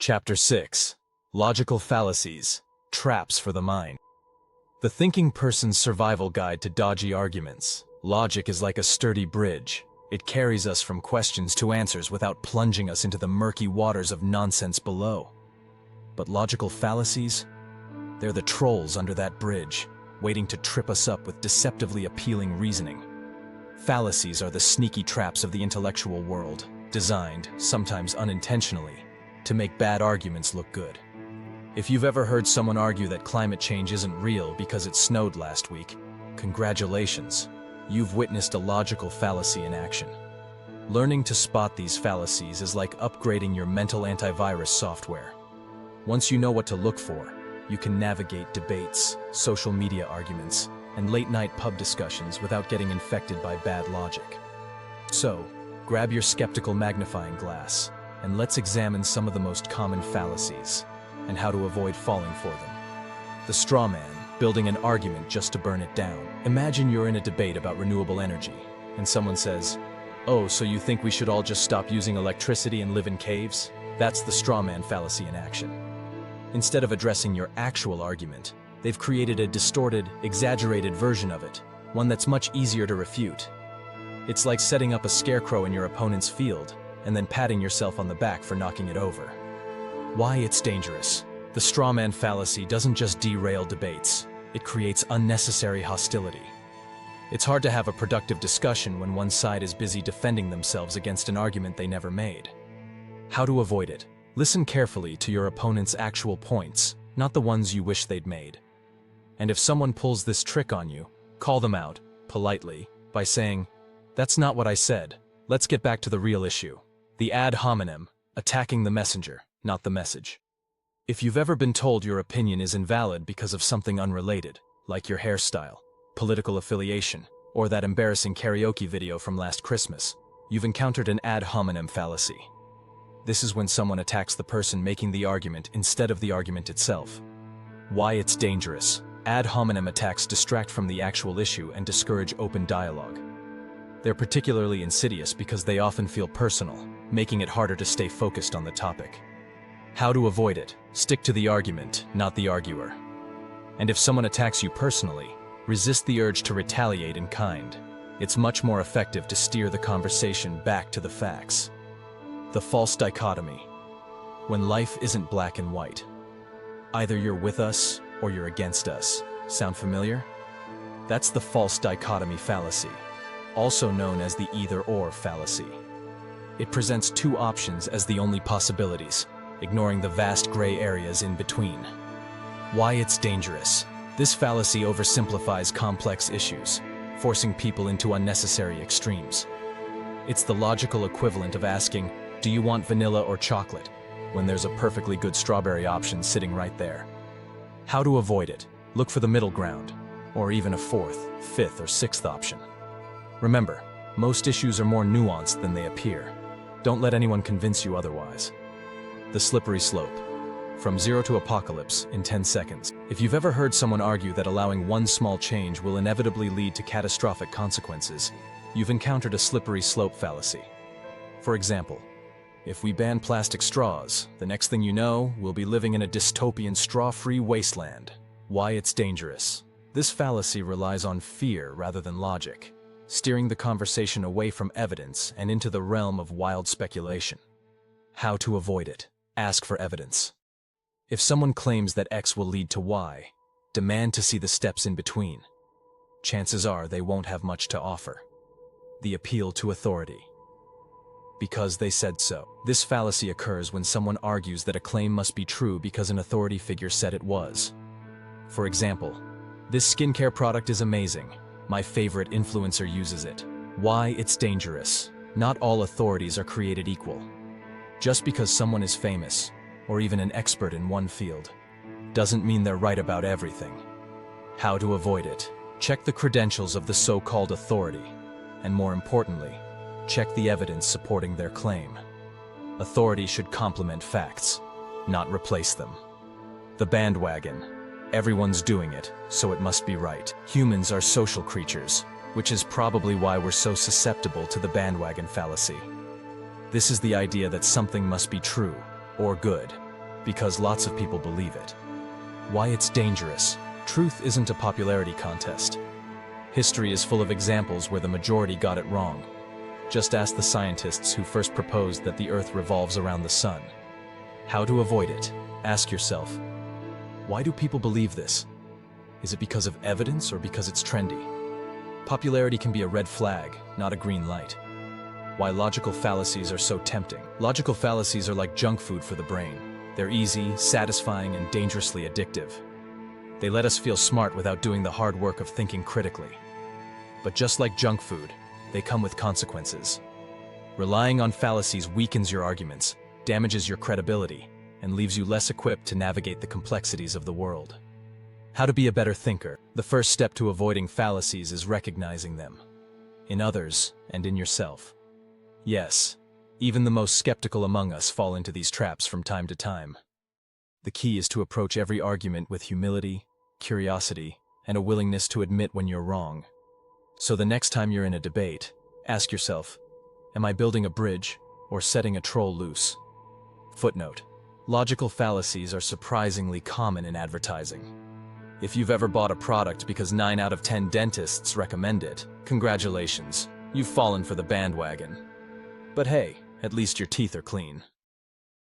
Chapter 6. Logical Fallacies. Traps for the Mind. The thinking person's survival guide to dodgy arguments. Logic is like a sturdy bridge. It carries us from questions to answers without plunging us into the murky waters of nonsense below. But logical fallacies? They're the trolls under that bridge, waiting to trip us up with deceptively appealing reasoning. Fallacies are the sneaky traps of the intellectual world, designed, sometimes unintentionally, to make bad arguments look good. If you've ever heard someone argue that climate change isn't real because it snowed last week, congratulations, you've witnessed a logical fallacy in action. Learning to spot these fallacies is like upgrading your mental antivirus software. Once you know what to look for, you can navigate debates, social media arguments, and late-night pub discussions without getting infected by bad logic. So, grab your skeptical magnifying glass, and let's examine some of the most common fallacies, and how to avoid falling for them. The straw man, building an argument just to burn it down. Imagine you're in a debate about renewable energy, and someone says, "Oh, so you think we should all just stop using electricity and live in caves?" That's the straw man fallacy in action. Instead of addressing your actual argument, they've created a distorted, exaggerated version of it, one that's much easier to refute. It's like setting up a scarecrow in your opponent's field, and then patting yourself on the back for knocking it over. Why it's dangerous. The straw man fallacy doesn't just derail debates, it creates unnecessary hostility. It's hard to have a productive discussion when one side is busy defending themselves against an argument they never made. How to avoid it. Listen carefully to your opponent's actual points, not the ones you wish they'd made. And if someone pulls this trick on you, call them out, politely, by saying, "That's not what I said. Let's get back to the real issue." The ad hominem, attacking the messenger, not the message. If you've ever been told your opinion is invalid because of something unrelated, like your hairstyle, political affiliation, or that embarrassing karaoke video from last Christmas, you've encountered an ad hominem fallacy. This is when someone attacks the person making the argument instead of the argument itself. Why it's dangerous. Ad hominem attacks distract from the actual issue and discourage open dialogue. They're particularly insidious because they often feel personal, making it harder to stay focused on the topic. How to avoid it. Stick to the argument, not the arguer. And if someone attacks you personally, resist the urge to retaliate in kind. It's much more effective to steer the conversation back to the facts. The false dichotomy. When life isn't black and white. Either you're with us or you're against us. Sound familiar? That's the false dichotomy fallacy, also known as the either-or fallacy. It presents two options as the only possibilities, ignoring the vast gray areas in between. Why it's dangerous. This fallacy oversimplifies complex issues, forcing people into unnecessary extremes. It's the logical equivalent of asking, "Do you want vanilla or chocolate?" when there's a perfectly good strawberry option sitting right there. How to avoid it. Look for the middle ground, or even a fourth, fifth, or sixth option. Remember, most issues are more nuanced than they appear. Don't let anyone convince you otherwise. The slippery slope. From zero to apocalypse in 10 seconds. If you've ever heard someone argue that allowing one small change will inevitably lead to catastrophic consequences, you've encountered a slippery slope fallacy. For example, if we ban plastic straws, the next thing you know, we'll be living in a dystopian straw-free wasteland. Why it's dangerous. This fallacy relies on fear rather than logic, steering the conversation away from evidence and into the realm of wild speculation. How to avoid it. Ask for evidence. If someone claims that X will lead to Y, demand to see the steps in between. Chances are they won't have much to offer. The appeal to authority. Because they said so. This fallacy occurs when someone argues that a claim must be true because an authority figure said it was. For example, "This skincare product is amazing. My favorite influencer uses it." Why it's dangerous. Not all authorities are created equal. Just because someone is famous, or even an expert in one field, doesn't mean they're right about everything. How to avoid it. Check the credentials of the so-called authority, and more importantly, check the evidence supporting their claim. Authority should complement facts, not replace them. The bandwagon. Everyone's doing it, so it must be right. Humans are social creatures, which is probably why we're so susceptible to the bandwagon fallacy. This is the idea that something must be true, or good, Because lots of people believe it. Why it's dangerous. Truth isn't a popularity contest. History is full of examples where the majority got it wrong. Just ask the scientists who first proposed that the Earth revolves around the sun. How to avoid it? Ask yourself, why do people believe this? Is it because of evidence or because it's trendy? Popularity can be a red flag, not a green light. Why logical fallacies are so tempting. Logical fallacies are like junk food for the brain. They're easy, satisfying, and dangerously addictive. They let us feel smart without doing the hard work of thinking critically. But just like junk food, they come with consequences. Relying on fallacies weakens your arguments, damages your credibility, and leaves you less equipped to navigate the complexities of the world. How to be a better thinker. The first step to avoiding fallacies is recognizing them. In others and in yourself. Yes, even the most skeptical among us fall into these traps from time to time. The key is to approach every argument with humility, curiosity, and a willingness to admit when you're wrong. So the next time you're in a debate, ask yourself, am I building a bridge or setting a troll loose? Footnote: logical fallacies are surprisingly common in advertising. If you've ever bought a product because 9 out of 10 dentists recommend it, congratulations, you've fallen for the bandwagon. But hey, at least your teeth are clean.